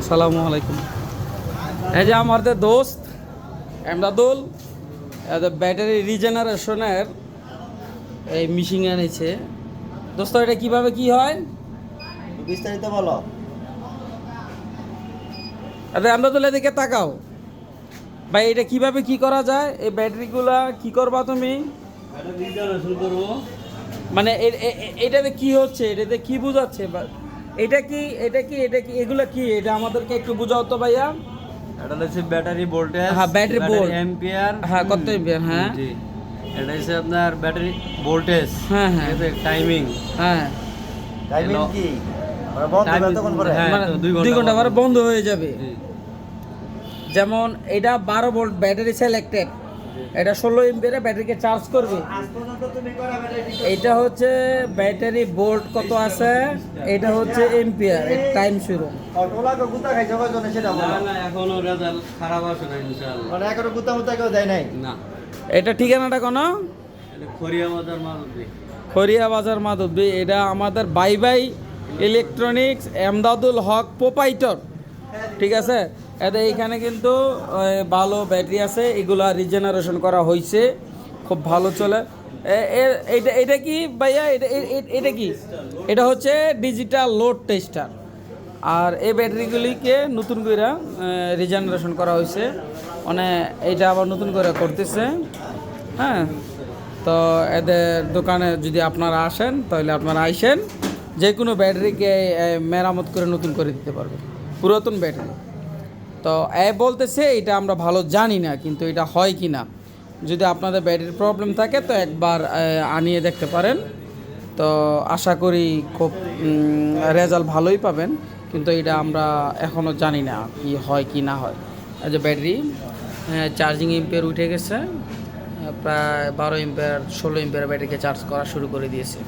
আসসালামু আলাইকুম। এই যে আমাদের দোস্ত এমদাদুল ব্যাটারি রিজেনারেশনের এই মেশিন এনেছে। দোস্ত এটা কিভাবে কি হয় বিস্তারিত বলো। আরে এমদাদুল এদিকে তাকাও ভাই, এটা কিভাবে কি করা যায়? এই ব্যাটারিগুলা কি করবা তুমি? মানে এটাতে কি হচ্ছে, এটাতে কি বোঝাচ্ছে? এটা কি এগুলা কি? এটা আমাদেরকে একটু বুঝাও তো ভাইয়া। এটা হচ্ছে ব্যাটারি ভোল্টেজ, হ্যাঁ, ব্যাটারি ভোল্ট, অ্যাম্পিয়ার। হ্যাঁ কত এম্পিয়ার, হ্যাঁ জি, এটা হচ্ছে আপনার ব্যাটারি ভোল্টেজ। হ্যাঁ হ্যাঁ টাইমিং। হ্যাঁ টাইমিং কি ওরা বন্ধ Time- কতক্ষণ করে? হ্যাঁ, মানে তো 2 2 ঘন্টা পরে পর। বন্ধ হয়ে যাবে। জি, যেমন এটা 12 ভোল্ট ব্যাটারি সিলেক্টেড, এটা 16 এমপিয়ারে ব্যাটারিকে চার্জ করবে। আজ পর্যন্ত তুমি করা ব্যাটারি এটা হচ্ছে ব্যাটারি ভোল্ট কত আছে, এটা হচ্ছে এম্পিয়ার, এর টাইম শুরু। অটোলাকে গুতা খাইছে কয়জনে সেটা না বলো। না, এখনো রেজাল্ট খারাপ আসে না ইনশাআল্লাহ। মানে এখনো গুতা মুতা কেউ দেয় নাই। না, এটা ঠিকানাটা কোনো এটা খরিয়া বাজার মারুতি। খরিয়া বাজার মাধবদী। এটা আমাদের বাই বাই ইলেকট্রনিক্স এমদাদুল হক প্রোপাইটর, ঠিক আছে। এতে এইখানে কিন্তু ভালো ব্যাটারি আছে, এগুলা রিজেনারেশন করা হয়েছে, খুব ভালো চলে। এটা এটা কি ভাইয়া? এটা কি? এটা হচ্ছে ডিজিটাল লোড টেস্টার। আর এই ব্যাটারিগুলিকে নতুন করে রিজেনারেশন করা হয়েছে, মানে এইটা আবার নতুন করে করতেছে। হ্যাঁ, তো এদের দোকানে যদি আপনারা আসেন তাহলে আপনারা আইসেন, যে কোনো ব্যাটারিকে মেরামত করে নতুন করে দিতে পারবে, পুরাতন ব্যাটারি। তো বলতেছে এটা আমরা ভালো জানি না, কিন্তু এটা হয় কি না, যদি আপনাদের ব্যাটারির প্রবলেম থাকে তো একবার আনিয়ে দেখতে পারেন। তো আশা করি খুব রেজাল্ট ভালোই পাবেন, কিন্তু এটা আমরা এখনও জানি না কি হয় কি না হয়। এই যে ব্যাটারি চার্জিং এম্পিয়ার উঠে গেছে, প্রায় 12 এম্পিয়ার 16 এম্পিয়ার ব্যাটারিকে চার্জ করা শুরু করে দিয়েছে।